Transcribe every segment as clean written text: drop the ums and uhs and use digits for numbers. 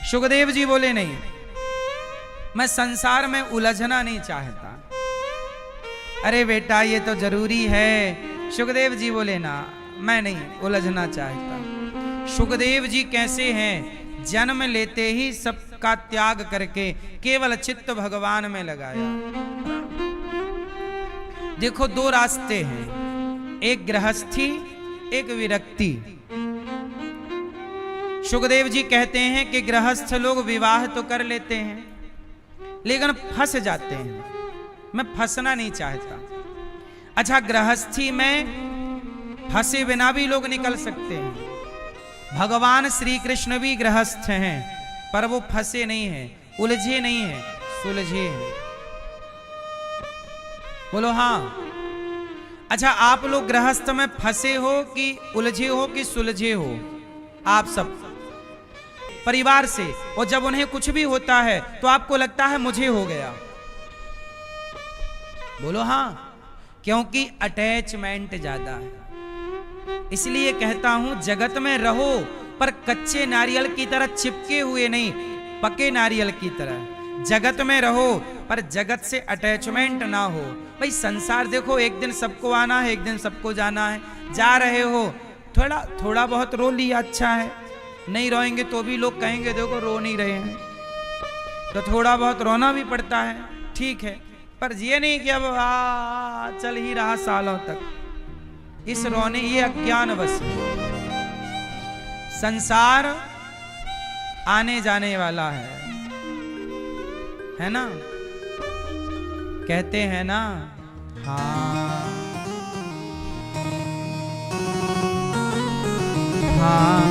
सुखदेव जी बोले नहीं, मैं संसार में उलझना नहीं चाहता। अरे बेटा ये तो जरूरी है। सुखदेव जी बोले ना, मैं नहीं उलझना चाहता। सुखदेव जी कैसे हैं? जन्म लेते ही सबका त्याग करके केवल चित्त भगवान में लगाया। देखो दो रास्ते हैं, एक गृहस्थी एक विरक्ति। सुखदेव जी कहते हैं कि गृहस्थ लोग विवाह तो कर लेते हैं लेकिन फंस जाते हैं। मैं फंसना नहीं चाहता। अच्छा, गृहस्थी में फंसे बिना भी लोग निकल सकते हैं। भगवान श्री कृष्ण भी गृहस्थ हैं पर वो फंसे नहीं हैं, उलझे नहीं हैं, सुलझे हैं। बोलो हाँ। अच्छा, आप लोग गृहस्थ में फंसे हो कि उलझे हो कि सुलझे हो? आप सब परिवार से, और जब उन्हें कुछ भी होता है तो आपको लगता है मुझे हो गया। बोलो हाँ, क्योंकि अटैचमेंट ज्यादा है। इसलिए कहता हूं जगत में रहो पर कच्चे नारियल की तरह चिपके हुए नहीं, पके नारियल की तरह जगत में रहो पर जगत से अटैचमेंट ना हो। भाई संसार देखो, एक दिन सबको आना है, एक दिन सबको जाना है। जा रहे हो, थोड़ा बहुत रो लिया, अच्छा है। नहीं रोएंगे तो भी लोग कहेंगे देखो रो नहीं रहे हैं, तो थोड़ा बहुत रोना भी पड़ता है, ठीक है। पर ये नहीं कि अब चल ही रहा सालों तक। इस रोने, ये अज्ञान बस संसार आने जाने वाला है ना? कहते हैं ना, हाँ हाँ।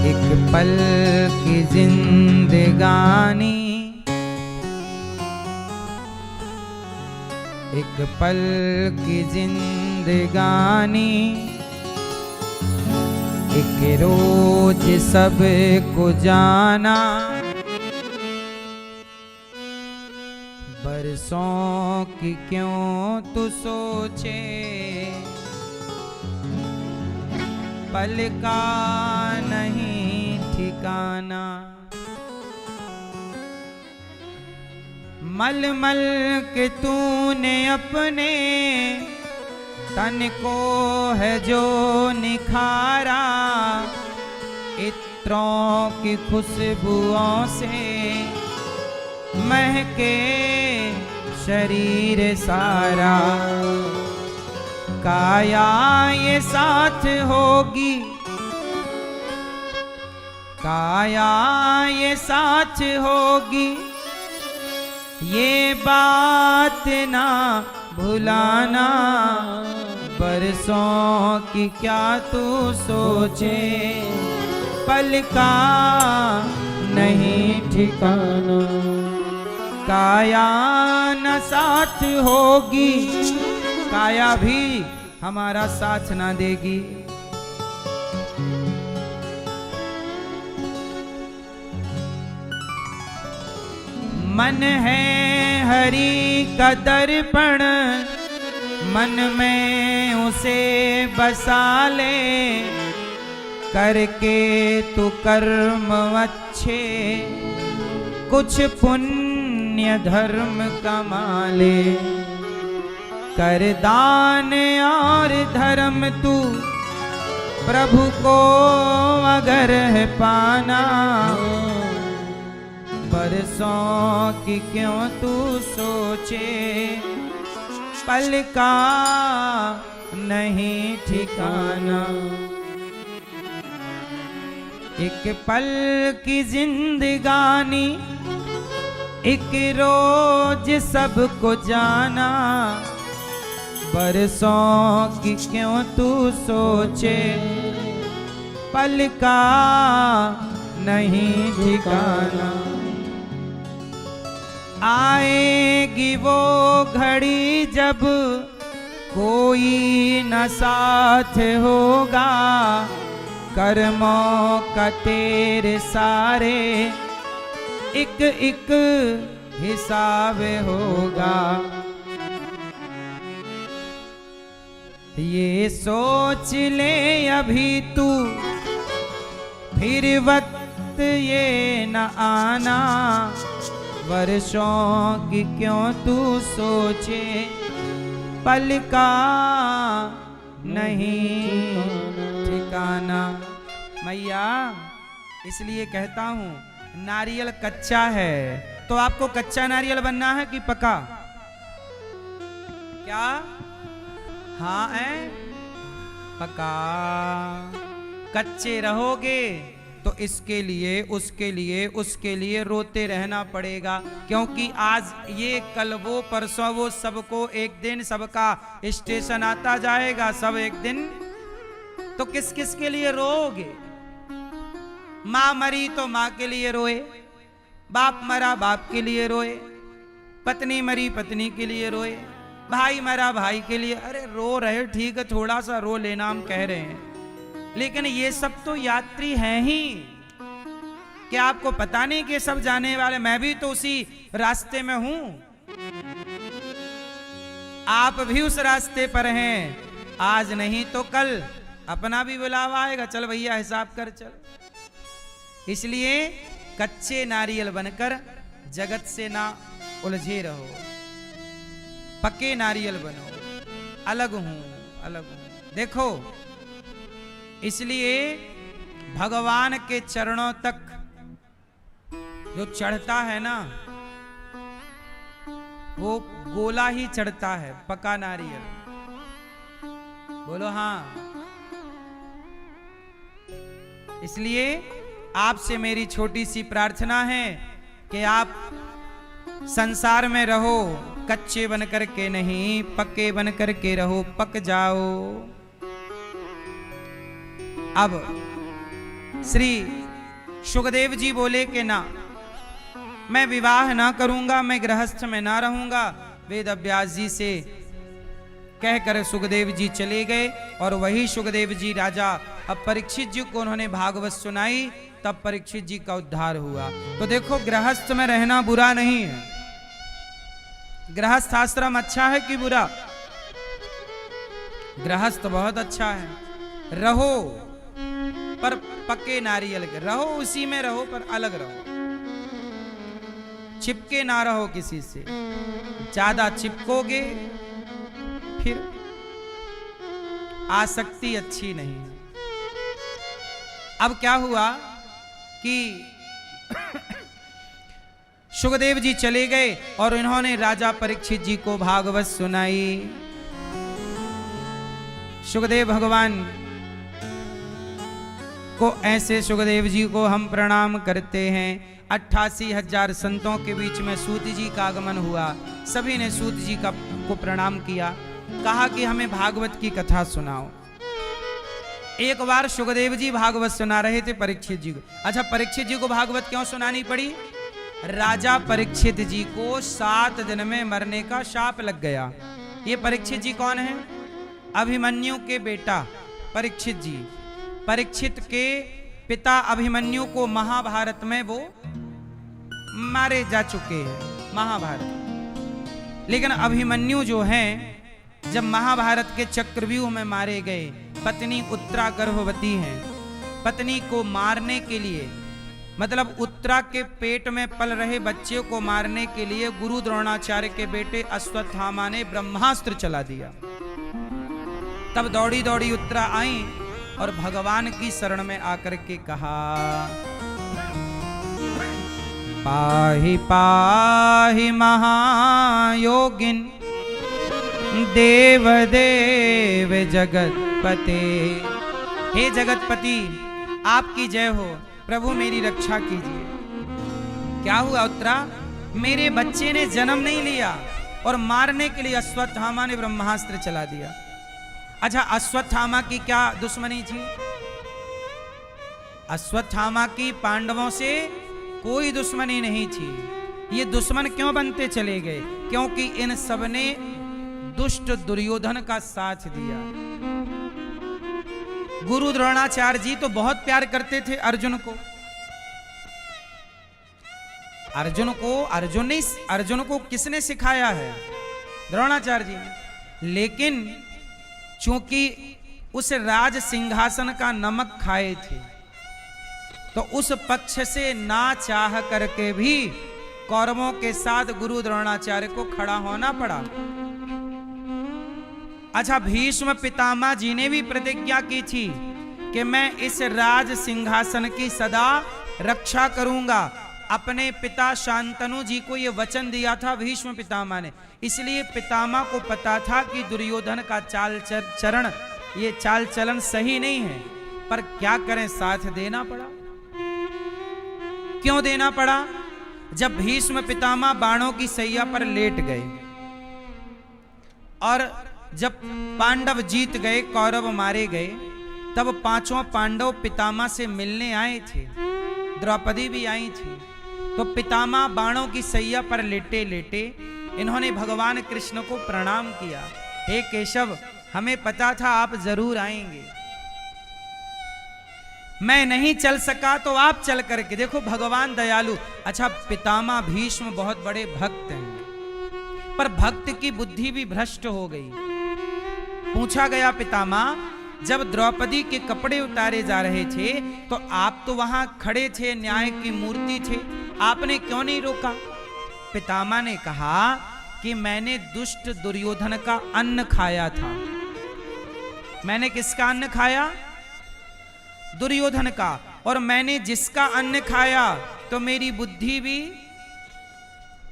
एक पल की जिंदगानी, एक पल की जिंदगानी, एक रोज सब को जाना, बरसों की क्यों तू सोचे, पल का नहीं ठिकाना। मल मल के तूने अपने तन को है जो निखारा, इत्रों की खुशबुओं से महके शरीर सारा। काया ये साथ होगी, काया ये साथ होगी, ये बात ना भुलाना, बरसों की क्या तू सोचे, पल का नहीं ठिकाना। काया न साथ होगी, काया भी हमारा साथ ना देगी। मन है हरि का दर्पण, मन में उसे बसा ले, करके तू कर्म अच्छे, कुछ पुण्य धर्म कमा ले। कर दान और धर्म तू प्रभु को अगर है पाना, बरसों की क्यों तू सोचे, पल का नहीं ठिकाना। एक पल की जिंदगानी, एक रोज सबको जाना, बरसों की क्यों तू सोचे, पल का नहीं ठिकाना। आएगी वो घड़ी जब कोई न साथ होगा, कर्मों का तेरे सारे एक एक हिसाब होगा। ये सोच ले अभी तू, फिर वक्त ये न आना, वर्षों की क्यों तू सोचे, पल का नहीं ठिकाना। मैया इसलिए कहता हूं नारियल कच्चा है, तो आपको कच्चा नारियल बनना है कि पका? क्या? हाँ है पका। कच्चे रहोगे तो इसके लिए उसके लिए उसके लिए रोते रहना पड़ेगा, क्योंकि आज ये कल वो परसों वो, सबको एक दिन सबका स्टेशन आता जाएगा, सब एक दिन। तो किस किस के लिए रोओगे? मां मरी तो मां के लिए रोए, बाप मरा बाप के लिए रोए, पत्नी मरी पत्नी के लिए रोए, भाई मरा भाई के लिए। अरे रो रहे ठीक है, थोड़ा सा रो लेना हम कह रहे हैं, लेकिन ये सब तो यात्री हैं ही। क्या आपको पता नहीं कि सब जाने वाले? मैं भी तो उसी रास्ते में हूं, आप भी उस रास्ते पर हैं। आज नहीं तो कल अपना भी बुलावा आएगा, चल भैया हिसाब कर चल। इसलिए कच्चे नारियल बनकर जगत से ना उलझे रहो, पक्के नारियल बनो। अलग हूं अलग हूं। देखो इसलिए भगवान के चरणों तक जो चढ़ता है ना, वो गोला ही चढ़ता है, पका नारियल। बोलो हाँ। इसलिए आपसे मेरी छोटी सी प्रार्थना है कि आप संसार में रहो कच्चे बन करके नहीं, पक्के बन करके रहो, पक जाओ। अब श्री सुखदेव जी बोले कि ना, मैं विवाह ना करूंगा, मैं गृहस्थ में ना रहूंगा। वेद व्यास जी से कहकर सुखदेव जी चले गए, और वही सुखदेव जी राजा अब परीक्षित जी को उन्होंने भागवत सुनाई, तब परीक्षित जी का उद्धार हुआ। तो देखो गृहस्थ में रहना बुरा नहीं है। गृहस्थ आश्रम अच्छा है कि बुरा? गृहस्थ बहुत अच्छा है। रहो पर पक्के नारियल के रहो, उसी में रहो पर अलग रहो, चिपके ना रहो किसी से। ज्यादा चिपकोगे फिर आसक्ति अच्छी नहीं है। अब क्या हुआ कि सुखदेव जी चले गए और इन्होंने राजा परीक्षित जी को भागवत सुनाई। सुखदेव भगवान को, ऐसे सुखदेव जी को हम प्रणाम करते हैं। 88,000 संतों के बीच में सूत जी का आगमन हुआ। सभी ने सूत जी को प्रणाम किया, कहा कि हमें भागवत की कथा सुनाओ। एक बार सुखदेव जी भागवत सुना रहे थे परीक्षित जी को। अच्छा, परीक्षित जी को भागवत क्यों सुनानी पड़ी? राजा परीक्षित जी को 7 दिन में मरने का शाप लग गया। ये परीक्षित जी कौन है? अभिमन्यु के बेटा परीक्षित जी। परीक्षित के पिता अभिमन्यु को महाभारत में वो मारे जा चुके हैं, महाभारत। लेकिन अभिमन्यु जो हैं, जब महाभारत के चक्रव्यूह में मारे गए, पत्नी उत्तरा गर्भवती है। पत्नी को मारने के लिए, मतलब उत्तरा के पेट में पल रहे बच्चे को मारने के लिए गुरु द्रोणाचार्य के बेटे अश्वत्थामा ने ब्रह्मास्त्र चला दिया। तब दौड़ी दौड़ी उत्तरा आई और भगवान की शरण में आकर के कहा, पाहि पाहि महायोगिन देव देव जगतपते। हे जगतपति, आपकी जय हो, प्रभु मेरी रक्षा कीजिए। क्या हुआ उत्तरा? मेरे बच्चे ने जन्म नहीं लिया और मारने के लिए अश्वत्थामा ने ब्रह्मास्त्र चला दिया। अच्छा, अश्वत्थामा की क्या दुश्मनी थी? अश्वत्थामा की पांडवों से कोई दुश्मनी नहीं थी। ये दुश्मन क्यों बनते चले गए? क्योंकि इन सब ने दुष्ट दुर्योधन का साथ दिया। गुरु द्रोणाचार्य जी तो बहुत प्यार करते थे अर्जुन को। अर्जुन को किसने सिखाया है? द्रोणाचार्य जी ने। लेकिन चूंकि उस राज सिंहासन का नमक खाए थे, तो उस पक्ष से ना चाह करके भी कौरवों के साथ गुरु द्रोणाचार्य को खड़ा होना पड़ा। अच्छा, भीष्म पितामह जी ने भी प्रतिज्ञा की थी कि मैं इस राज सिंहासन की सदा रक्षा करूंगा। अपने पिता शांतनु जी को यह वचन दिया था भीष्म पितामह ने। इसलिए पितामह को पता था कि दुर्योधन का ये चाल चलन सही नहीं है, पर क्या करें, साथ देना पड़ा। क्यों देना पड़ा? जब भीष्म पितामह बाणों की सैया पर लेट गए और जब पांडव जीत गए, कौरव मारे गए, तब पांचों पांडव पितामह से मिलने आए थे, द्रौपदी भी आई थी। तो पितामह बाणों की सैया पर लेटे लेटे इन्होंने भगवान कृष्ण को प्रणाम किया। हे केशव, हमें पता था आप जरूर आएंगे, मैं नहीं चल सका तो आप चल करके देखो, भगवान दयालु। अच्छा, पितामह भीष्म बहुत बड़े भक्त हैं, पर भक्त की बुद्धि भी भ्रष्ट हो गई। पूछा गया, पितामह, जब द्रौपदी के कपड़े उतारे जा रहे थे तो आप तो वहां खड़े थे, न्याय की मूर्ति थे, आपने क्यों नहीं रोका? पितामह ने कहा कि मैंने दुष्ट दुर्योधन का अन्न खाया था। मैंने किसका अन्न खाया? दुर्योधन का। और मैंने जिसका अन्न खाया तो मेरी बुद्धि भी,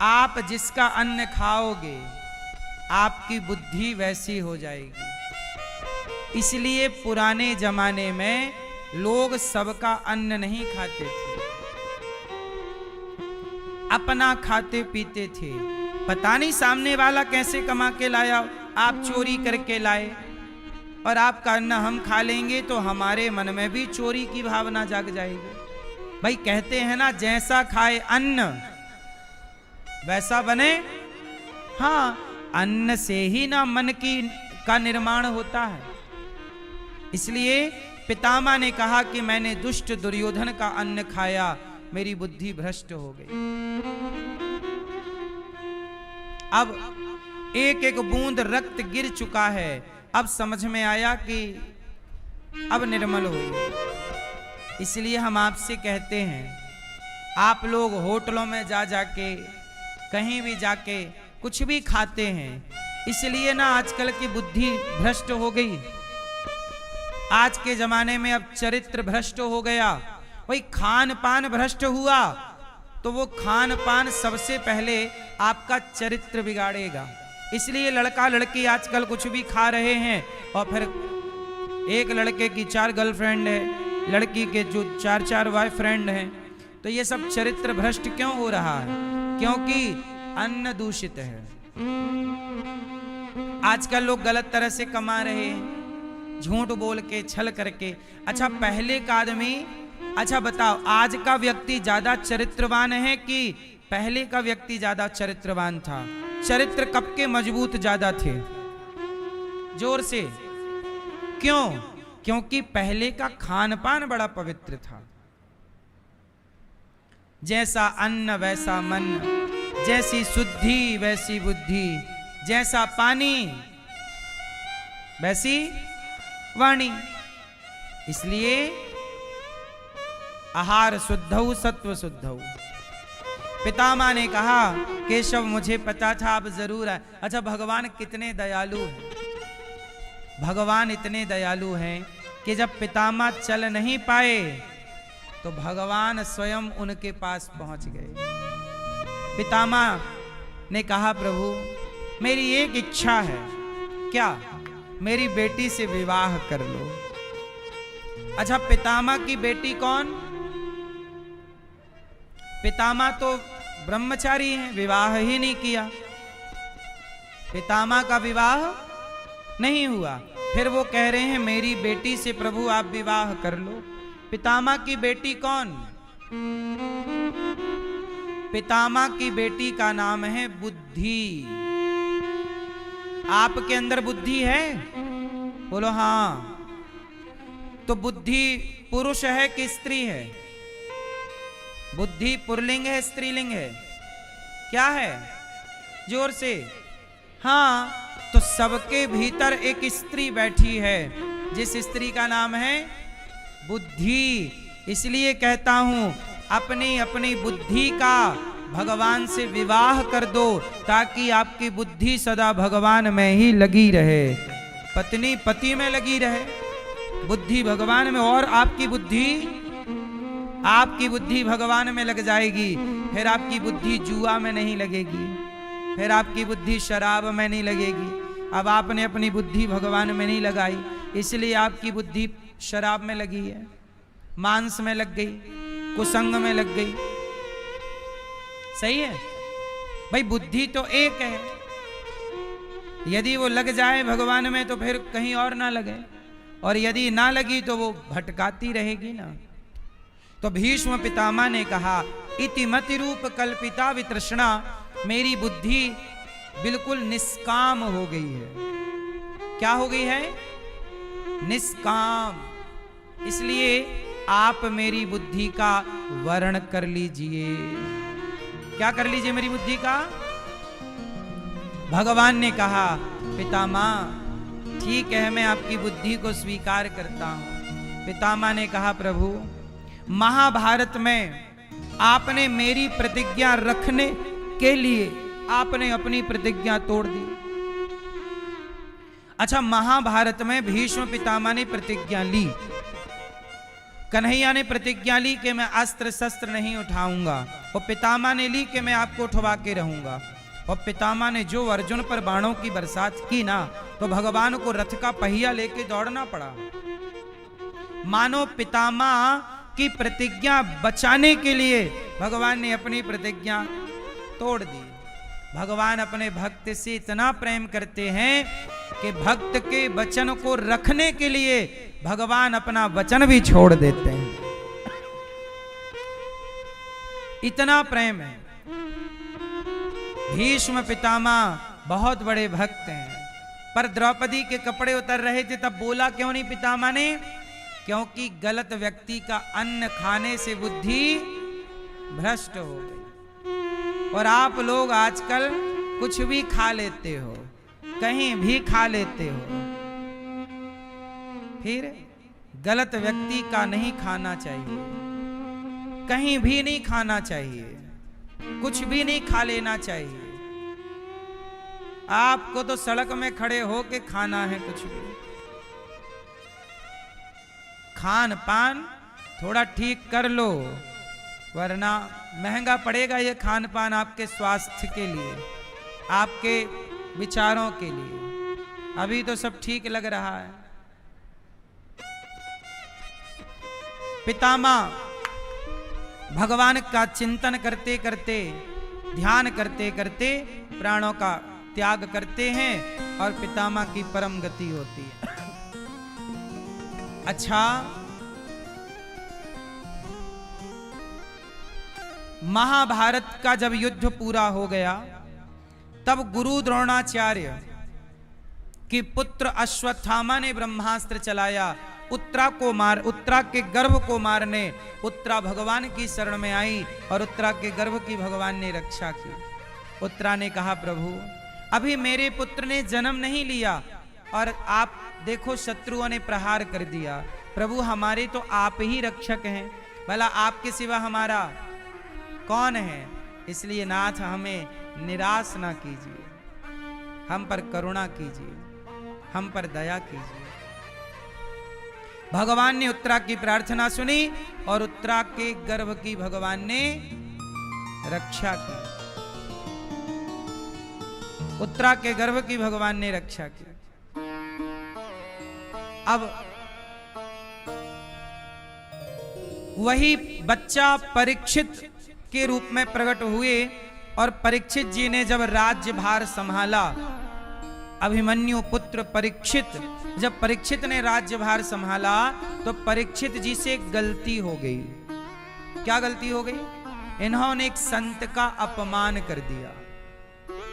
आप जिसका अन्न खाओगे आपकी बुद्धि वैसी हो जाएगी। इसलिए पुराने जमाने में लोग सबका अन्न नहीं खाते थे, अपना खाते पीते थे। पता नहीं सामने वाला कैसे कमा के लाया, आप चोरी करके लाए और आपका अन्न हम खा लेंगे तो हमारे मन में भी चोरी की भावना जाग जाएगी। भाई कहते हैं ना, जैसा खाए अन्न वैसा बने। हाँ, अन्न से ही ना मन का निर्माण होता है। इसलिए पितामह ने कहा कि मैंने दुष्ट दुर्योधन का अन्न खाया, मेरी बुद्धि भ्रष्ट हो गई। अब एक एक बूंद रक्त गिर चुका है। अब समझ में आया कि अब निर्मल हो गया। इसलिए हम आपसे कहते हैं, आप लोग होटलों में जा जाके, कहीं भी जाके कुछ भी खाते हैं, इसलिए ना आजकल की बुद्धि भ्रष्ट हो गई। आज के जमाने में अब चरित्र भ्रष्ट हो गया। वही खान पान भ्रष्ट हुआ तो वो खान पान सबसे पहले आपका चरित्र बिगाड़ेगा। इसलिए लड़का लड़की आजकल कुछ भी खा रहे हैं और फिर एक लड़के की 4 गर्लफ्रेंड है, लड़की के जो 4 बॉयफ्रेंड हैं। तो ये सब चरित्र भ्रष्ट क्यों हो रहा है? क्योंकि अन्न दूषित है। आजकल लोग गलत तरह से कमा रहे हैं, झूठ बोल के, छल करके। अच्छा, पहले का आदमी, अच्छा बताओ, आज का व्यक्ति ज्यादा चरित्रवान है कि पहले का व्यक्ति ज्यादा चरित्रवान था? चरित्र कब के मजबूत ज्यादा थे? जोर से। क्यों? क्योंकि पहले का खान पान बड़ा पवित्र था। जैसा अन्न वैसा मन, जैसी शुद्धि वैसी बुद्धि, जैसा पानी वैसी वाणी। इसलिए आहार शुद्धौ सत्व शुद्धौ। पितामह ने कहा, केशव मुझे पता था आप जरूर आए। अच्छा, भगवान कितने दयालु हैं। भगवान इतने दयालु हैं कि जब पितामह चल नहीं पाए तो भगवान स्वयं उनके पास पहुंच गए। पितामह ने कहा, प्रभु मेरी एक इच्छा है। क्या? मेरी बेटी से विवाह कर लो। अच्छा, पितामह की बेटी कौन? पितामह तो ब्रह्मचारी हैं, विवाह ही नहीं किया। पितामह का विवाह नहीं हुआ, फिर वो कह रहे हैं मेरी बेटी से प्रभु आप विवाह कर लो। पितामह की बेटी कौन? पितामह की बेटी का नाम है बुद्धि। आपके अंदर बुद्धि है? बोलो हाँ। तो बुद्धि पुरुष है कि स्त्री है? बुद्धि पुल्लिंग है स्त्रीलिंग है? क्या है? जोर से। हाँ, तो सबके भीतर एक स्त्री बैठी है, जिस स्त्री का नाम है बुद्धि। इसलिए कहता हूं अपनी अपनी बुद्धि का भगवान से विवाह कर दो, ताकि आपकी बुद्धि सदा भगवान में ही लगी रहे, पत्नी पति में लगी रहे, बुद्धि भगवान में। और आपकी बुद्धि भगवान में लग जाएगी, फिर आपकी बुद्धि जुआ में नहीं लगेगी, फिर आपकी बुद्धि शराब में नहीं लगेगी। अब आपने अपनी बुद्धि भगवान में नहीं लगाई, इसलिए आपकी बुद्धि शराब में लगी है, मांस में लग गई, कुसंग में लग गई। सही है भाई, बुद्धि तो एक है, यदि वो लग जाए भगवान में तो फिर कहीं और ना लगे, और यदि ना लगी तो वो भटकाती रहेगी ना। तो भीष्म पितामह ने कहा इति मति रूप कल्पिता वितृष्णा, मेरी बुद्धि बिल्कुल निष्काम हो गई है। क्या हो गई है? निष्काम। इसलिए आप मेरी बुद्धि का वर्ण कर लीजिए। क्या कर लीजिए मेरी बुद्धि का? भगवान ने कहा पितामह ठीक है, मैं आपकी बुद्धि को स्वीकार करता हूं। पितामह ने कहा प्रभु, महाभारत में आपने मेरी प्रतिज्ञा रखने के लिए आपने अपनी प्रतिज्ञा तोड़ दी। अच्छा, महाभारत में भीष्म पितामह ने प्रतिज्ञा ली, कन्हैया ने प्रतिज्ञा ली कि मैं अस्त्र शस्त्र नहीं उठाऊंगा, और पितामह ने ली कि मैं आपको उठवा के रहूंगा। और पितामह ने जो अर्जुन पर बाणों की बरसात की ना, तो भगवान को रथ का पहिया लेके दौड़ना पड़ा। मानो पितामह की प्रतिज्ञा बचाने के लिए भगवान ने अपनी प्रतिज्ञा तोड़ दी। भगवान अपने भक्त से इतना प्रेम करते हैं कि भक्त के वचन को रखने के लिए भगवान अपना वचन भी छोड़ देते हैं, इतना प्रेम है। भीष्म पितामह बहुत बड़े भक्त हैं, पर द्रौपदी के कपड़े उतर रहे थे, तब बोला क्यों नहीं पितामह ने? क्योंकि गलत व्यक्ति का अन्न खाने से बुद्धि भ्रष्ट हो गई। और आप लोग आजकल कुछ भी खा लेते हो, कहीं भी खा लेते हो, फिर गलत व्यक्ति का नहीं खाना चाहिए, कहीं भी नहीं खाना चाहिए, कुछ भी नहीं खा लेना चाहिए। आपको तो सड़क में खड़े होके खाना है, कुछ भी खान पान थोड़ा ठीक कर लो, वरना महंगा पड़ेगा ये खान पान आपके स्वास्थ्य के लिए, आपके विचारों के लिए। अभी तो सब ठीक लग रहा है। पितामह भगवान का चिंतन करते करते, ध्यान करते करते प्राणों का त्याग करते हैं और पितामह की परम गति होती है। अच्छा, महाभारत का जब युद्ध पूरा हो गया, तब गुरु द्रोणाचार्य के पुत्र अश्वत्थामा ने ब्रह्मास्त्र चलाया, उत्तरा के गर्भ को मारने। उत्तरा भगवान की शरण में आई और उत्तरा के गर्भ की भगवान ने रक्षा की। उत्तरा ने कहा प्रभु, अभी मेरे पुत्र ने जन्म नहीं लिया और आप देखो शत्रुओं ने प्रहार कर दिया। प्रभु, हमारे तो आप ही रक्षक हैं, भला आपके सिवा हमारा कौन है? इसलिए नाथ हमें निराश ना कीजिए, हम पर करुणा कीजिए, हम पर दया कीजिए। भगवान ने उत्तरा की प्रार्थना सुनी और उत्तरा के गर्भ की भगवान ने रक्षा की। उत्तरा के गर्भ की भगवान ने रक्षा की। अब वही बच्चा परीक्षित के रूप में प्रकट हुए और परीक्षित जी ने जब राज्यभार संभाला, अभिमन्यु पुत्र परीक्षित, जब परीक्षित ने राज्यभार संभाला तो परीक्षित जी से एक गलती हो गई। क्या गलती हो गई? इन्होंने एक संत का अपमान कर दिया।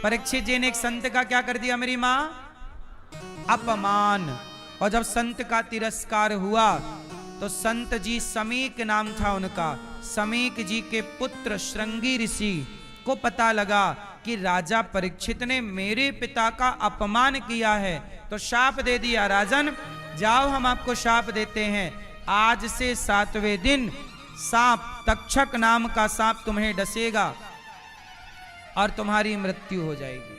परीक्षित जी ने एक संत का क्या कर दिया मेरी मां? अपमान। और जब संत का तिरस्कार हुआ तो संत जी, समीक नाम था उनका, समीक जी के पुत्र श्रृंगी ऋषि को पता लगा कि राजा परीक्षित ने मेरे पिता का अपमान किया है, तो शाप दे दिया, राजन जाओ हम आपको शाप देते हैं, आज से 7वें दिन सांप, तक्षक नाम का सांप तुम्हें डसेगा और तुम्हारी मृत्यु हो जाएगी।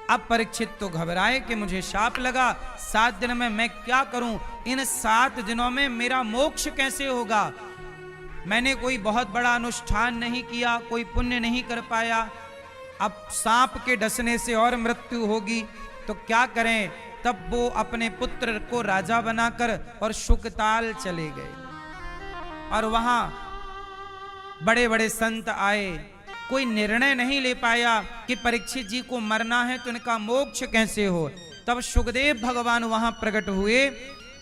अब परीक्षित तो घबराए कि मुझे शाप लगा, 7 दिन में मैं क्या करूं, इन 7 दिनों में मेरा मोक्ष कैसे होगा। मैंने कोई बहुत बड़ा अनुष्ठान नहीं किया, कोई पुण्य नहीं कर पाया, अब सांप के डसने से और मृत्यु होगी तो क्या करें। तब वो अपने पुत्र को राजा बनाकर और शुकताल चले गए और वहां बड़े बड़े संत आए। कोई निर्णय नहीं ले पाया कि परीक्षित जी को मरना है तो इनका मोक्ष कैसे हो। तब सुखदेव भगवान वहां प्रकट हुए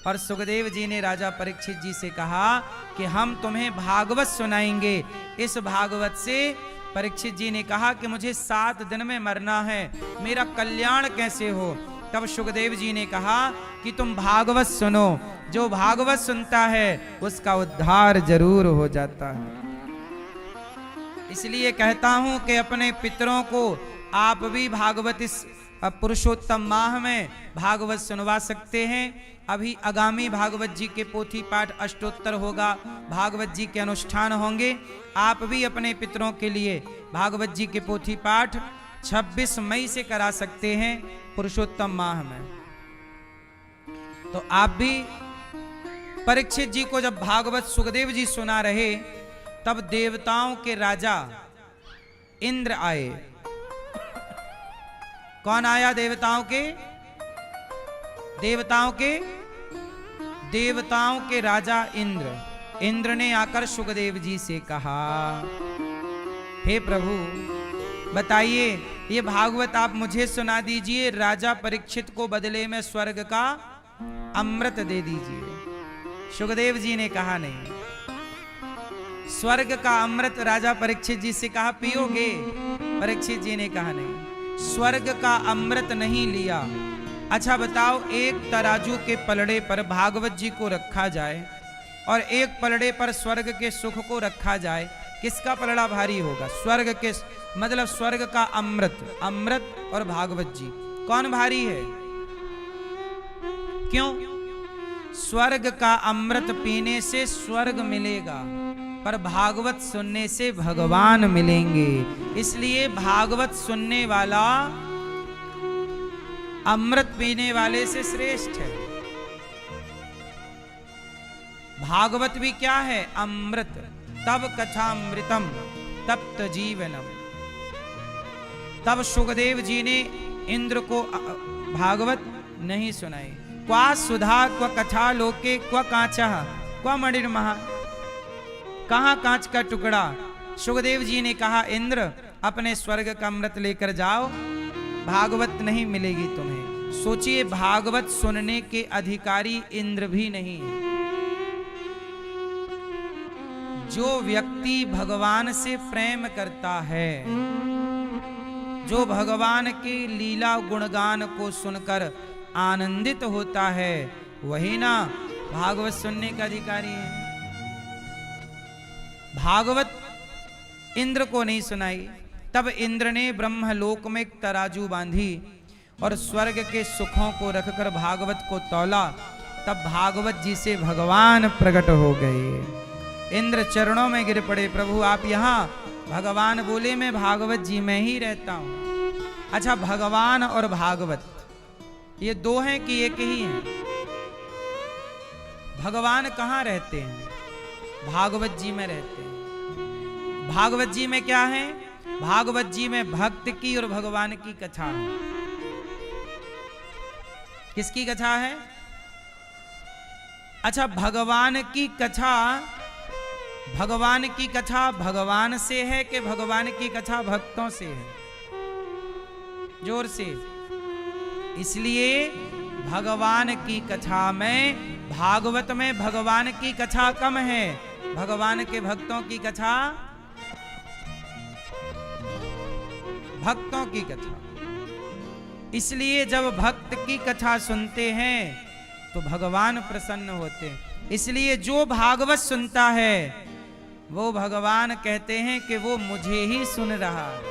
और सुखदेव जी ने राजा परीक्षित जी से कहा कि हम तुम्हें भागवत सुनाएंगे। इस भागवत से परीक्षित जी ने कहा कि मुझे 7 दिन में मरना है, मेरा कल्याण कैसे हो। तब सुखदेव जी ने कहा कि तुम भागवत सुनो, जो भागवत सुनता है उसका उद्धार जरूर हो जाता है। इसलिए कहता हूं कि अपने पितरों को आप भी भागवत इस पुरुषोत्तम माह में भागवत सुनवा सकते हैं। अभी आगामी भागवत जी के पोथी पाठ अष्टोत्तर होगा, भागवत जी के अनुष्ठान होंगे। आप भी अपने पितरों के लिए भागवत जी के पोथी पाठ 26 मई से करा सकते हैं पुरुषोत्तम माह में। तो आप भी परीक्षित जी को जब भागवत सुखदेव जी सुना रहे तब देवताओं के राजा इंद्र आए। कौन आया देवताओं के? देवताओं के राजा इंद्र। इंद्र ने आकर सुखदेव जी से कहा, हे प्रभु बताइए, ये भागवत आप मुझे सुना दीजिए, राजा परीक्षित को बदले में स्वर्ग का अमृत दे दीजिए। सुखदेव जी ने कहा नहीं। स्वर्ग का अमृत राजा परीक्षित जी से कहा पियोगे? परीक्षित जी ने कहा नहीं, स्वर्ग का अमृत नहीं लिया। अच्छा बताओ, एक तराजू के पलड़े पर भागवत जी को रखा जाए और एक पलड़े पर स्वर्ग के सुख को रखा जाए, किसका पलड़ा भारी होगा? स्वर्ग के, मतलब स्वर्ग का अमृत और भागवत जी, कौन भारी है? क्यों? स्वर्ग का अमृत पीने से स्वर्ग मिलेगा, पर भागवत सुनने से भगवान मिलेंगे। इसलिए भागवत सुनने वाला अमृत पीने वाले से श्रेष्ठ है। भागवत भी क्या है? अमृत। तब कथामृतम तप्त जीवनम। तब सुखदेव जी ने इंद्र को भागवत नहीं सुनाई। क्वा सुधा क्व कथा लोके क्व कांचा क्व मणिर्महा। कहां कांच का टुकड़ा? सुखदेव जी ने कहा इंद्र अपने स्वर्ग का अमृत लेकर जाओ, भागवत नहीं मिलेगी तुम्हें। सोचिए, भागवत सुनने के अधिकारी इंद्र भी नहीं है। जो व्यक्ति भगवान से प्रेम करता है, जो भगवान के लीला गुणगान को सुनकर आनंदित होता है, वही ना भागवत सुनने का अधिकारी है। भागवत इंद्र को नहीं सुनाई। तब इंद्र ने ब्रह्मलोक में एक तराजू बांधी और स्वर्ग के सुखों को रखकर भागवत को तौला। तब भागवत जी से भगवान प्रकट हो गए। इंद्र चरणों में गिर पड़े, प्रभु आप यहाँ? भगवान बोले मैं भागवत जी में ही रहता हूं। अच्छा, भगवान और भागवत ये दो हैं कि एक ही हैं? भगवान कहाँ रहते हैं? भागवत जी में रहते हैं। भागवत जी में क्या है? भागवत जी में भक्त की और भगवान की कथा है। किसकी कथा है? अच्छा, भगवान की कथा भगवान से है कि भगवान की कथा भक्तों से है? जोर से। इसलिए भगवान की कथा में, भागवत में भगवान की कथा कम है, भगवान के भक्तों की कथा, भक्तों की कथा। इसलिए जब भक्त की कथा सुनते हैं तो भगवान प्रसन्न होते हैं। इसलिए जो भागवत सुनता है वो भगवान कहते हैं कि वो मुझे ही सुन रहा है।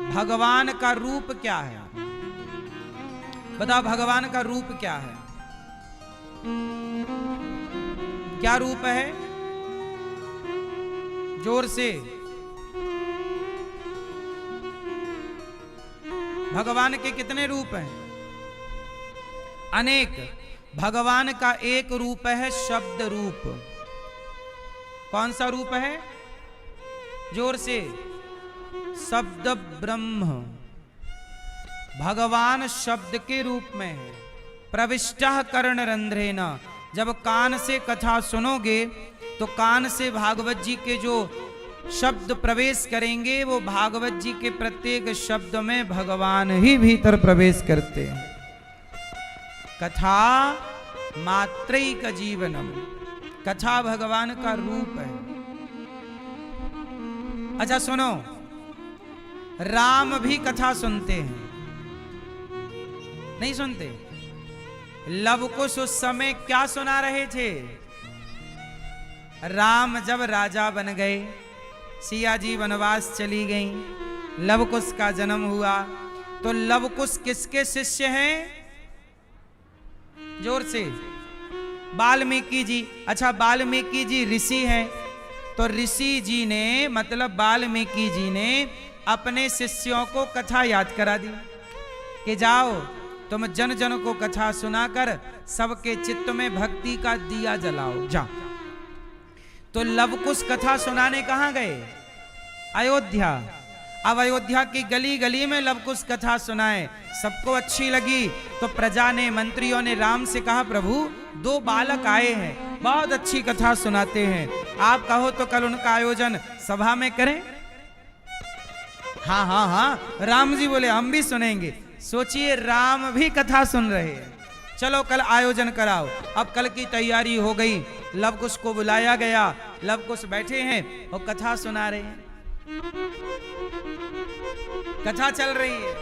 भगवान का रूप क्या है? बताओ, भगवान का रूप क्या है? क्या रूप है? जोर से। भगवान के कितने रूप हैं? अनेक। भगवान का एक रूप है शब्द रूप। कौन सा रूप है? जोर से। शब्द ब्रह्म। भगवान शब्द के रूप में है। प्रविष्टः कर्ण रंध्रेन। जब कान से कथा सुनोगे तो कान से भागवत जी के जो शब्द प्रवेश करेंगे वो भागवत जी के प्रत्येक शब्द में भगवान ही भीतर प्रवेश करते हैं। कथा मात्रैक जीवनम। कथा भगवान का रूप है। अच्छा सुनो, राम भी कथा सुनते हैं, नहीं सुनते? लव कुश उस समय क्या सुना रहे थे? राम जब राजा बन गए, सिया जी वनवास चली गईं, लवकुश का जन्म हुआ, तो लवकुश किसके शिष्य हैं? जोर से। वाल्मीकि जी। अच्छा, वाल्मीकि जी ऋषि हैं, तो ऋषि जी ने मतलब वाल्मीकि जी ने अपने शिष्यों को कथा याद करा दी कि जाओ तुम जन जन को कथा सुनाकर सबके चित्त में भक्ति का दिया जलाओ, जाओ। तो लवकुश कथा सुनाने कहां गए? अयोध्या। अब अयोध्या की गली गली में लवकुश कथा सुनाए, सबको अच्छी लगी, तो प्रजा ने, मंत्रियों ने राम से कहा, प्रभु 2 बालक आए हैं, बहुत अच्छी कथा सुनाते हैं, आप कहो तो कल उनका आयोजन सभा में करें। हाँ हाँ हाँ, राम जी बोले हम भी सुनेंगे। सोचिए, राम भी कथा सुन रहे हैं। चलो कल आयोजन कराओ। अब कल की तैयारी हो गई, लवकुश को बुलाया गया, लवकुश बैठे हैं और कथा सुना रहे हैं। कथा चल रही है।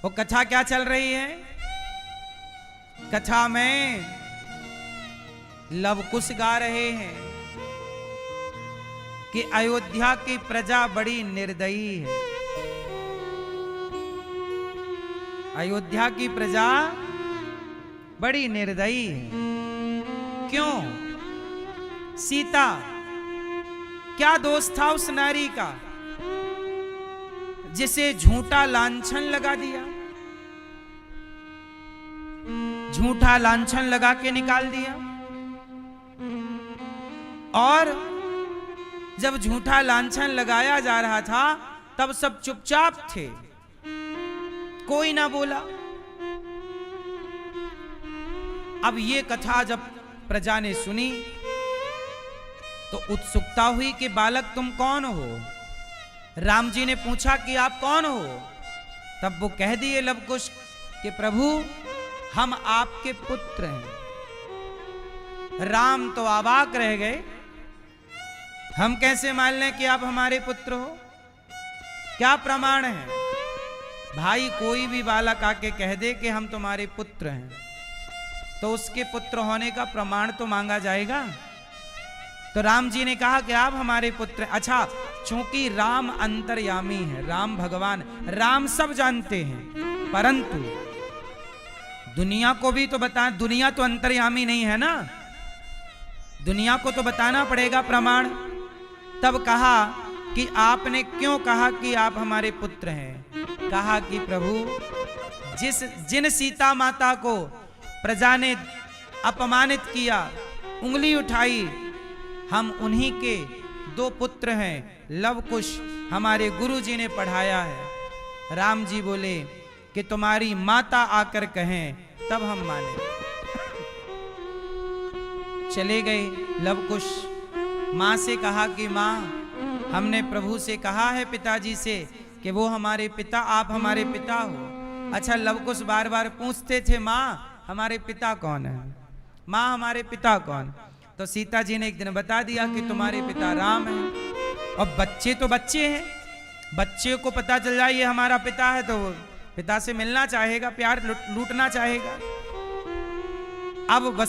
वो कथा क्या चल रही है? कथा में लवकुश गा रहे हैं कि अयोध्या की प्रजा बड़ी निर्दयी है। अयोध्या की प्रजा बड़ी निर्दयी है। क्यों? सीता, क्या दोष था उस नारी का जिसे झूठा लांछन लगा दिया? झूठा लांछन लगा के निकाल दिया। और जब झूठा लांछन लगाया जा रहा था तब सब चुपचाप थे, कोई ना बोला। अब ये कथा जब प्रजा ने सुनी तो उत्सुकता हुई कि बालक तुम कौन हो? राम जी ने पूछा कि आप कौन हो? तब वो कह दिए लवकुश कि प्रभु हम आपके पुत्र हैं। राम तो अवाक रह गए, हम कैसे मान लें कि आप हमारे पुत्र हो? क्या प्रमाण है? भाई कोई भी बालक आके कह दे कि हम तुम्हारे पुत्र हैं तो उसके पुत्र होने का प्रमाण तो मांगा जाएगा। तो राम जी ने कहा कि आप हमारे पुत्र हैं। अच्छा, चूंकि राम अंतर्यामी है, राम भगवान, राम सब जानते हैं, परंतु दुनिया को भी तो बता, दुनिया तो अंतर्यामी नहीं है ना, दुनिया को तो बताना पड़ेगा प्रमाण। तब कहा कि आपने क्यों कहा कि आप हमारे पुत्र हैं? कहा कि प्रभु जिन सीता माता को प्रजा ने अपमानित किया, उंगली उठाई, हम उन्हीं के 2 पुत्र हैं। लवकुश हमारे गुरु जी ने पढ़ाया है। राम जी बोले कि तुम्हारी माता आकर कहें तब हम माने। चले गए लवकुश। मां से कहा कि मां, हमने प्रभु से कहा है, पिताजी से, कि वो हमारे पिता, आप हमारे पिता हो। अच्छा, लवकुश बार बार पूछते थे, मां हमारे पिता कौन है, मां हमारे पिता कौन? तो सीता जी ने एक दिन बता दिया कि तुम्हारे पिता राम हैं। और बच्चे तो बच्चे हैं, बच्चे को पता चल जाए ये हमारा पिता है तो पिता से मिलना चाहेगा, प्यार लूटना चाहेगा। अब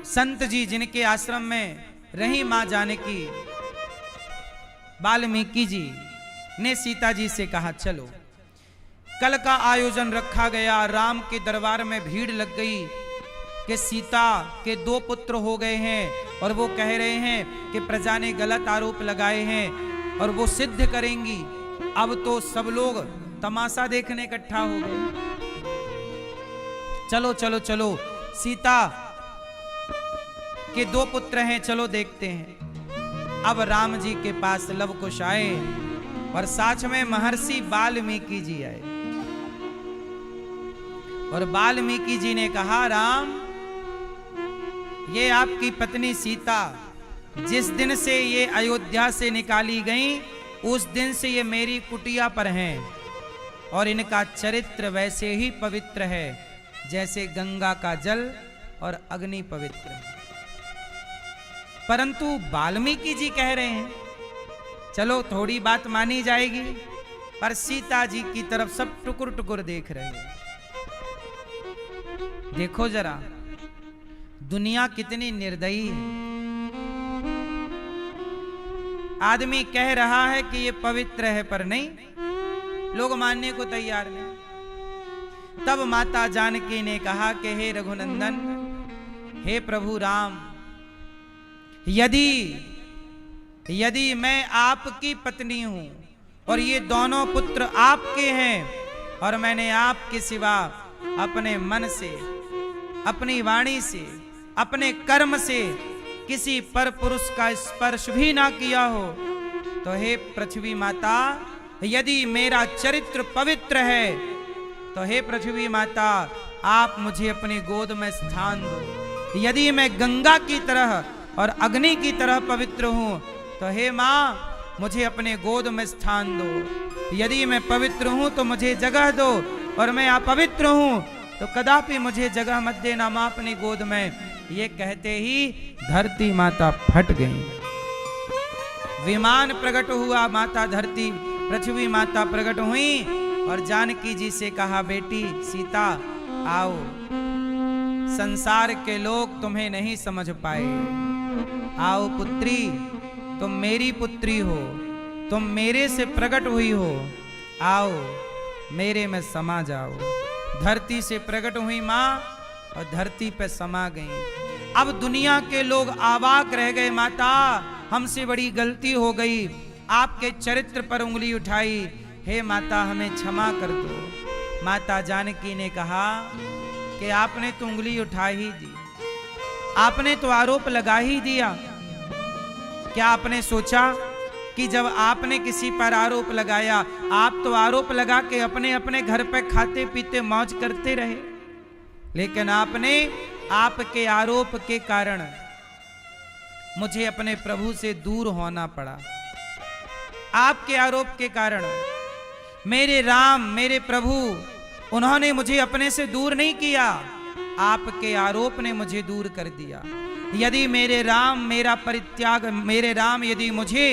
संत जी जिनके आश्रम में रही मां जानकी, वाल्मीकि जी ने सीता जी से कहा चलो कल का आयोजन रखा गया। राम के दरबार में भीड़ लग गई कि सीता के 2 पुत्र हो गए हैं और वो कह रहे हैं कि प्रजा ने गलत आरोप लगाए हैं और वो सिद्ध करेंगी। अब तो सब लोग तमाशा देखने इकट्ठा हो गए। चलो चलो चलो, सीता के 2 पुत्र हैं, चलो देखते हैं। अब राम जी के पास लव कुश आए और साथ में महर्षि वाल्मीकि जी आए और वाल्मीकि जी ने कहा, राम ये आपकी पत्नी सीता जिस दिन से ये अयोध्या से निकाली गई उस दिन से ये मेरी कुटिया पर हैं और इनका चरित्र वैसे ही पवित्र है जैसे गंगा का जल और अग्नि पवित्र है। परंतु वाल्मीकि जी कह रहे हैं चलो थोड़ी बात मानी जाएगी, पर सीता जी की तरफ सब टुकुर टुकुर देख रहे हैं। देखो जरा दुनिया कितनी निर्दयी है। आदमी कह रहा है कि ये पवित्र है पर नहीं, लोग मानने को तैयार नहीं। तब माता जानकी ने कहा कि हे रघुनंदन, हे प्रभु राम, यदि मैं आपकी पत्नी हूं और ये दोनों पुत्र आपके हैं और मैंने आपके सिवा अपने मन से, अपनी वाणी से, अपने कर्म से किसी पर पुरुष का स्पर्श भी ना किया हो, तो हे पृथ्वी माता, यदि मेरा चरित्र पवित्र है तो हे पृथ्वी माता आप मुझे अपनी गोद में स्थान दो। यदि मैं गंगा की तरह और अग्नि की तरह पवित्र हूं तो हे मां मुझे अपने गोद में स्थान दो। यदि मैं पवित्र हूं तो मुझे जगह दो और मैं अपवित्र हूं तो कदापि मुझे जगह मत देना मां अपनी गोद में। ये कहते ही धरती माता फट गई। विमान प्रकट हुआ, माता धरती पृथ्वी माता प्रकट हुई और जानकी जी से कहा, बेटी सीता आओ, संसार के लोग तुम्हें नहीं समझ पाए। आओ पुत्री, तुम मेरी पुत्री हो, तुम मेरे से प्रकट हुई हो, आओ मेरे में समा जाओ। धरती से प्रकट हुई मां और धरती पे समा गई। अब दुनिया के लोग अवाक रह गए, माता हमसे बड़ी गलती हो गई, आपके चरित्र पर उंगली उठाई, हे माता हमें क्षमा कर दो। माता जानकी ने कहा कि आपने तो उंगली उठा ही दी, आपने तो आरोप लगा ही दिया। क्या आपने सोचा कि जब आपने किसी पर आरोप लगाया, आप तो आरोप लगा के अपने अपने घर पे खाते पीते मौज करते रहे, लेकिन आपने आपके आरोप के कारण मुझे अपने प्रभु से दूर होना पड़ा। आपके आरोप के कारण मेरे राम, मेरे प्रभु, उन्होंने मुझे अपने से दूर नहीं किया, आपके आरोप ने मुझे दूर कर दिया। यदि मेरे राम मेरा परित्याग, मेरे राम यदि मुझे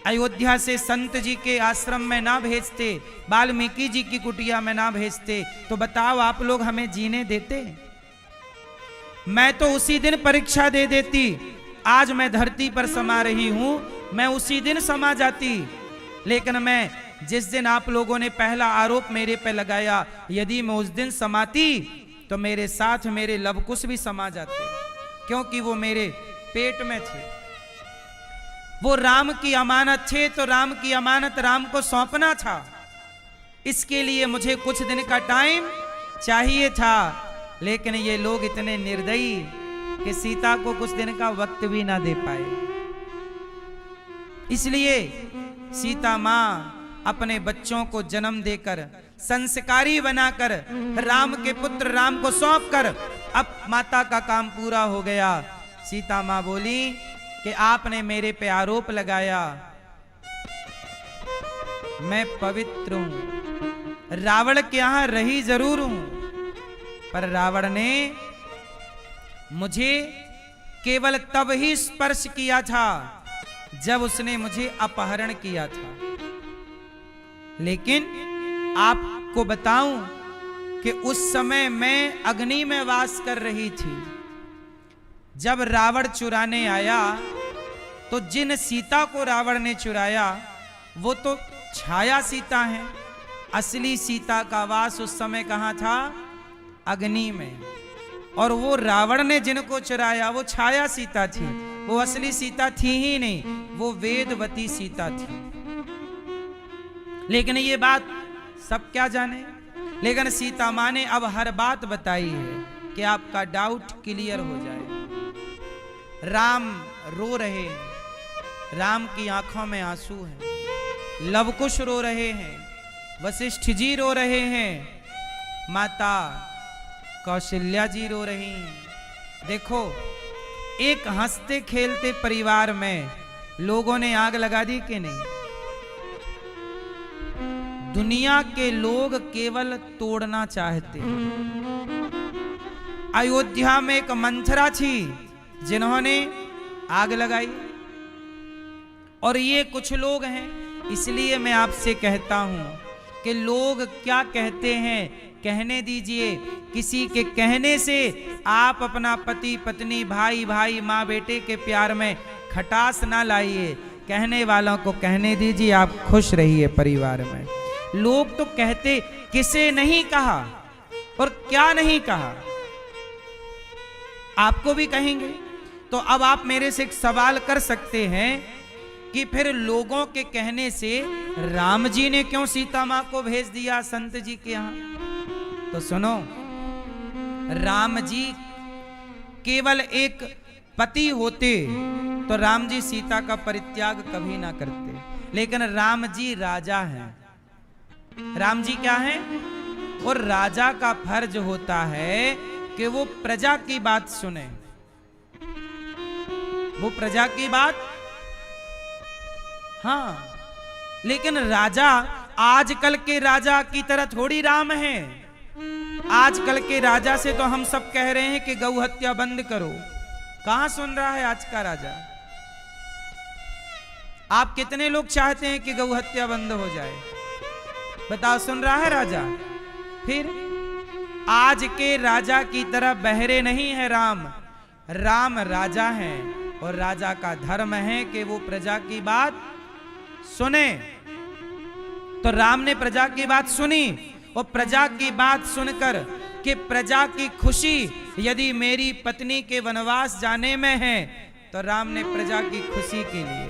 अयोध्या से संत जी के आश्रम में ना भेजते, वाल्मीकि जी की कुटिया में ना भेजते, तो बताओ आप लोग हमें जीने देते? मैं तो उसी दिन परीक्षा दे देती। आज मैं धरती पर समा रही हूं, मैं उसी दिन समा जाती। लेकिन मैं जिस दिन आप लोगों ने पहला आरोप मेरे पे लगाया, यदि मैं उस दिन समाती तो मेरे साथ मेरे लवकुश भी समा जाते, क्योंकि वो मेरे पेट में थे। वो राम की अमानत थे, तो राम की अमानत राम को सौंपना था। इसके लिए मुझे कुछ दिन का टाइम चाहिए था, लेकिन ये लोग इतने निर्दयी कि सीता को कुछ दिन का वक्त भी ना दे पाए। इसलिए सीता मां अपने बच्चों को जन्म देकर, संस्कारी बनाकर, राम के पुत्र राम को सौंपकर अब माता का काम पूरा हो गया। सीता मां बोली कि आपने मेरे पे आरोप लगाया, मैं पवित्र हूं, रावण के यहां रही जरूर हूं, पर रावण ने मुझे केवल तब ही स्पर्श किया था जब उसने मुझे अपहरण किया था। लेकिन आपको बताऊं कि उस समय मैं अग्नि में वास कर रही थी। जब रावण चुराने आया तो जिन सीता को रावण ने चुराया वो तो छाया सीता है, असली सीता का वास उस समय कहाँ था? अग्नि में। और वो रावण ने जिनको चुराया वो छाया सीता थी, वो असली सीता थी ही नहीं, वो वेदवती सीता थी। लेकिन ये बात सब क्या जाने, लेकिन सीता माँ ने अब हर बात बताई है कि आपका डाउट क्लियर हो जाए। राम रो रहे हैं, राम की आंखों में आंसू हैं, लवकुश रो रहे हैं, वशिष्ठ जी रो रहे हैं, माता कौशल्या जी रो रही हैं। देखो, एक हंसते खेलते परिवार में लोगों ने आग लगा दी कि नहीं? दुनिया के लोग केवल तोड़ना चाहते हैं। अयोध्या में एक मंथरा थी जिन्होंने आग लगाई, और ये कुछ लोग हैं। इसलिए मैं आपसे कहता हूं कि लोग क्या कहते हैं कहने दीजिए। किसी के कहने से आप अपना पति पत्नी भाई भाई माँ बेटे के प्यार में खटास ना लाइए। कहने वालों को कहने दीजिए, आप खुश रहिए परिवार में। लोग तो कहते किसे नहीं कहा और क्या नहीं कहा, आपको भी कहेंगे। तो अब आप मेरे से एक सवाल कर सकते हैं कि फिर लोगों के कहने से राम जी ने क्यों सीता मां को भेज दिया संत जी के यहां? तो सुनो, राम जी केवल एक पति होते तो राम जी सीता का परित्याग कभी ना करते। लेकिन राम जी राजा हैं। राम जी क्या हैं? और राजा का फर्ज होता है कि वो प्रजा की बात सुने, वो प्रजा की बात। हाँ, लेकिन राजा आजकल के राजा की तरह थोड़ी राम है। आजकल के राजा से तो हम सब कह रहे हैं कि गौ हत्या बंद करो। कहां सुन रहा है आज का राजा? आप कितने लोग चाहते हैं कि गौ हत्या बंद हो जाए? बताओ, सुन रहा है राजा? फिर आज के राजा की तरह बहरे नहीं है राम। राम राजा हैं और राजा का धर्म है कि वो प्रजा की बात सुने। तो राम ने प्रजा की बात सुनी, और प्रजा की बात सुनकर कि प्रजा की खुशी यदि मेरी पत्नी के वनवास जाने में है, तो राम ने प्रजा की खुशी के लिए,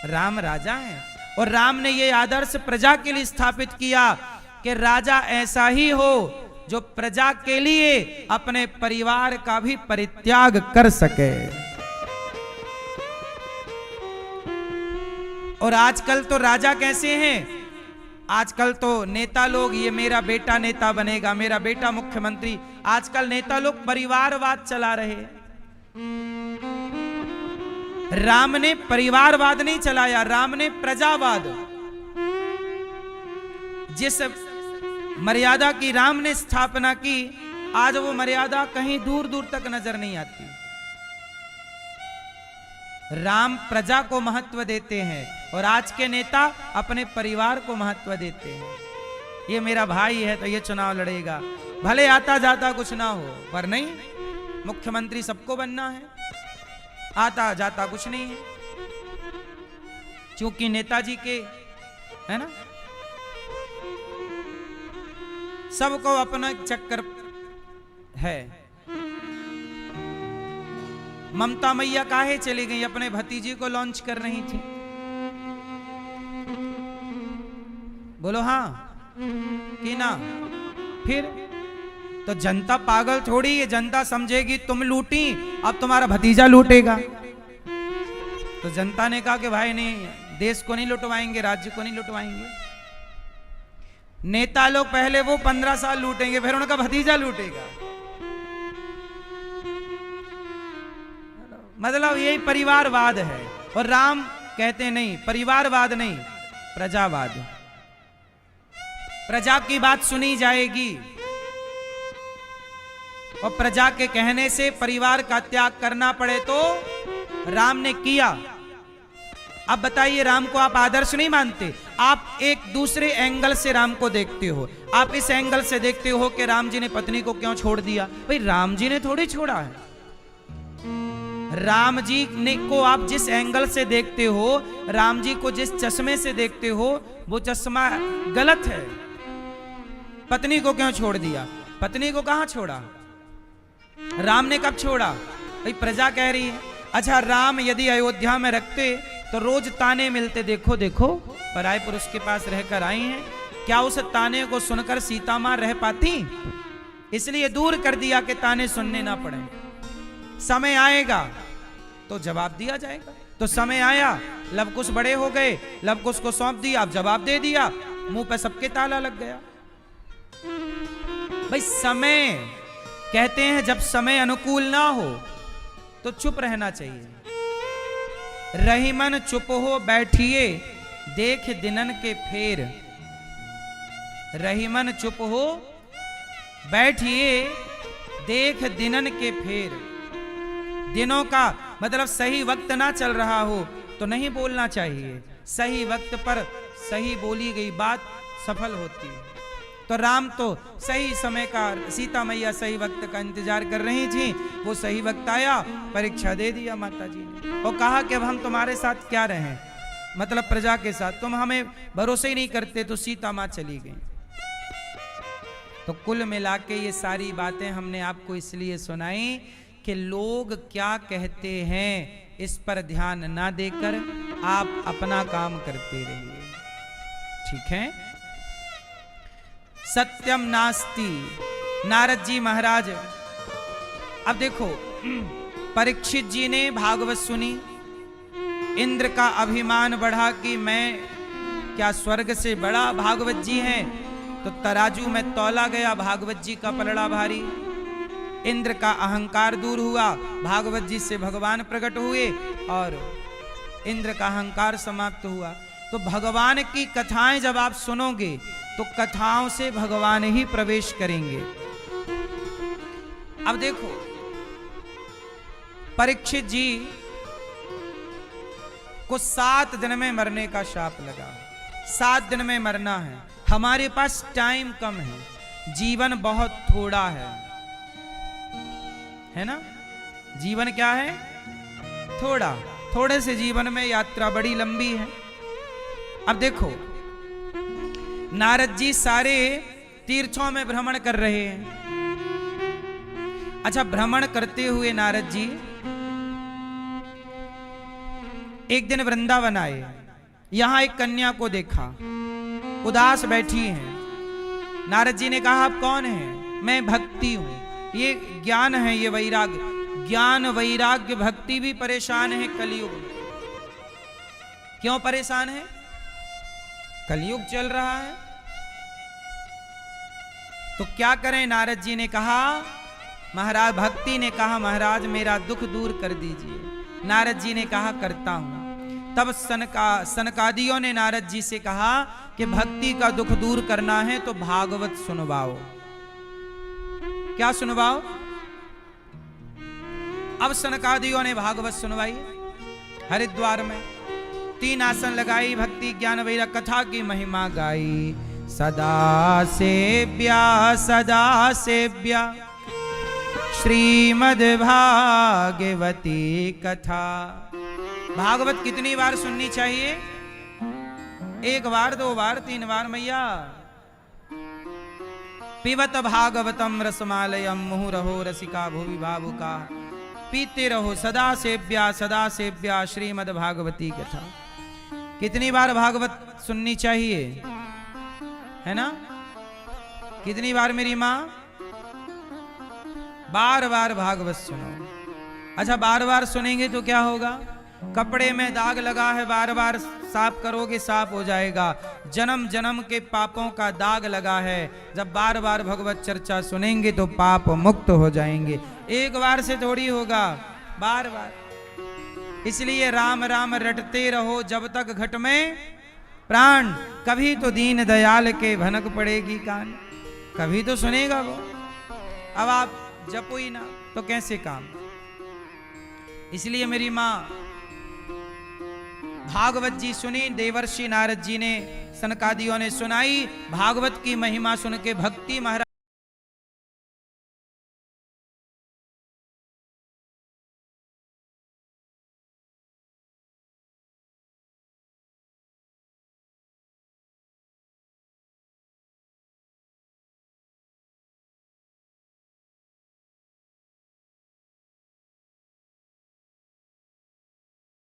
राम राजा हैं और राम ने ये आदर्श प्रजा के लिए स्थापित किया कि राजा ऐसा ही हो जो प्रजा के लिए अपने परिवार का भी परित्याग कर सके। और आजकल तो राजा कैसे हैं? आजकल तो नेता लोग, ये मेरा बेटा नेता बनेगा, मेरा बेटा मुख्यमंत्री। आजकल नेता लोग परिवारवाद चला रहे। राम ने परिवारवाद नहीं चलाया, राम ने प्रजावाद। जिस मर्यादा की राम ने स्थापना की, आज वो मर्यादा कहीं दूर दूर तक नजर नहीं आती। राम प्रजा को महत्व देते हैं और आज के नेता अपने परिवार को महत्व देते हैं। ये मेरा भाई है तो ये चुनाव लड़ेगा, भले आता जाता कुछ ना हो, पर नहीं, मुख्यमंत्री सबको बनना है, आता जाता कुछ नहीं है। क्योंकि नेताजी के, है ना, सबको अपना चक्कर है। ममता मैया काहे चली गई? अपने भतीजे को लॉन्च कर रही थी। बोलो हाँ कि ना? फिर तो जनता पागल थोड़ी है, जनता समझेगी तुम लूटी, अब तुम्हारा भतीजा लूटेगा। तो जनता ने कहा कि भाई नहीं, देश को नहीं लुटवाएंगे, राज्य को नहीं लुटवाएंगे। नेता लोग पहले वो 15 साल लूटेंगे, फिर उनका भतीजा लूटेगा। मतलब यही परिवारवाद है। और राम कहते नहीं, परिवारवाद नहीं, प्रजावाद। प्रजा की बात सुनी जाएगी और प्रजा के कहने से परिवार का त्याग करना पड़े तो राम ने किया। अब बताइए, राम को आप आदर्श नहीं मानते? आप एक दूसरे एंगल से राम को देखते हो। आप इस एंगल से देखते हो कि राम जी ने पत्नी को क्यों छोड़ दिया। भाई राम जी ने थोड़ी छोड़ा है, राम जी ने को आप जिस एंगल से देखते हो, राम जी को जिस चश्मे से देखते हो, वो चश्मा गलत है। पत्नी को क्यों छोड़ दिया? पत्नी को कहां छोड़ा? राम ने कब छोड़ा? भाई प्रजा कह रही है। अच्छा, राम यदि अयोध्या में रखते तो रोज ताने मिलते, देखो देखो पराये पुरुष के पास रहकर आई हैं। क्या उस ताने को सुनकर सीता मां रह पाती? इसलिए दूर कर दिया कि ताने सुनने ना पड़े। समय आएगा तो जवाब दिया जाएगा। तो समय आया, लव कुश बड़े हो गए, लव कुश को सौंप दिया, अब जवाब दे दिया, मुंह पे सबके ताला लग गया। भाई समय, कहते हैं जब समय अनुकूल ना हो तो चुप रहना चाहिए। रहीमन चुप हो बैठिए, देख दिनन के फेर। रहीमन चुप हो बैठिए, देख दिनन के फेर। दिनों का मतलब सही वक्त ना चल रहा हो तो नहीं बोलना चाहिए। सही वक्त पर सही बोली गई बात सफल होती है। तो राम तो सही समय का, सीता मैया सही वक्त का इंतजार कर रही थी, वो सही वक्त आया, परीक्षा दे दिया माता जी ने और कहा कि अब हम तुम्हारे साथ क्या रहें, मतलब प्रजा के साथ, तुम हमें भरोसे ही नहीं करते। तो सीता माँ चली गई। तो कुल मिला के ये सारी बातें हमने आपको इसलिए सुनाई कि लोग क्या कहते हैं इस पर ध्यान ना देकर आप अपना काम करते रहिए, ठीक है। सत्यम नास्ति, नारद जी महाराज। अब देखो, परीक्षित जी ने भागवत सुनी, इंद्र का अभिमान बढ़ा कि मैं क्या स्वर्ग से बड़ा भागवत जी हैं, तो तराजू में तौला गया, भागवत जी का पलड़ा भारी। इंद्र का अहंकार दूर हुआ, भागवत जी से भगवान प्रकट हुए और इंद्र का अहंकार समाप्त हुआ। तो भगवान की कथाएं जब आप सुनोगे तो कथाओं से भगवान ही प्रवेश करेंगे। अब देखो, परीक्षित जी को 7 दिन में मरने का शाप लगा। 7 दिन में मरना है। हमारे पास टाइम कम है, जीवन बहुत थोड़ा है ना। जीवन क्या है? थोड़ा। थोड़े से जीवन में यात्रा बड़ी लंबी है। अब देखो, नारद जी सारे तीर्थों में भ्रमण कर रहे हैं। अच्छा, भ्रमण करते हुए नारद जी एक दिन वृंदावन आए, यहां एक कन्या को देखा, उदास बैठी है। नारद जी ने कहा, आप कौन हैं? मैं भक्ति हूं। ये ज्ञान है, ये वैराग्य। ज्ञान वैराग्य भक्ति भी परेशान है कलयुग में। क्यों परेशान है? कलयुग चल रहा है। तो क्या करें? नारद जी ने कहा, महाराज, भक्ति ने कहा, महाराज मेरा दुख दूर कर दीजिए। नारद जी ने कहा, करता हूं। तब सनकादियों ने नारद जी से कहा कि भक्ति का दुख दूर करना है तो भागवत सुनवाओ। क्या सुनवाओ? अब सनकादियों ने भागवत सुनवाई। हरिद्वार में 3 आसन लगाई, भक्ति ज्ञान वैराग्य कथा की महिमा गाई। सदा सेव्या सदा सेव्या श्रीमद् भागवती कथा। भागवत कितनी बार सुननी चाहिए? 1 बार, 2 बार, 3 बार मैया। पिबत भागवतम रसमालयम मुहुरहो रसिका भुवि भावुका। पीते रहो सदा सेव्या श्रीमद् भागवती कथा। कितनी बार भागवत सुननी चाहिए? है ना? कितनी बार मेरी माँ? बार बार भागवत सुनो। अच्छा, बार बार सुनेंगे तो क्या होगा? कपड़े में दाग लगा है, बार बार साफ करोगे साफ हो जाएगा। जन्म जन्म के पापों का दाग लगा है, जब बार बार भगवत चर्चा सुनेंगे तो पाप मुक्त हो जाएंगे। एक बार से थोड़ी होगा, बार बार। इसलिए राम राम रटते रहो जब तक घट में प्राण। कभी तो दीन दयाल के भनक पड़ेगी कान, कभी तो सुनेगा वो। अब आप जपो ही ना तो कैसे काम? इसलिए मेरी माँ भागवत जी सुनी, देवर्षि नारद जी ने, सनकादियों ने सुनाई। भागवत की महिमा सुन के भक्ति महाराज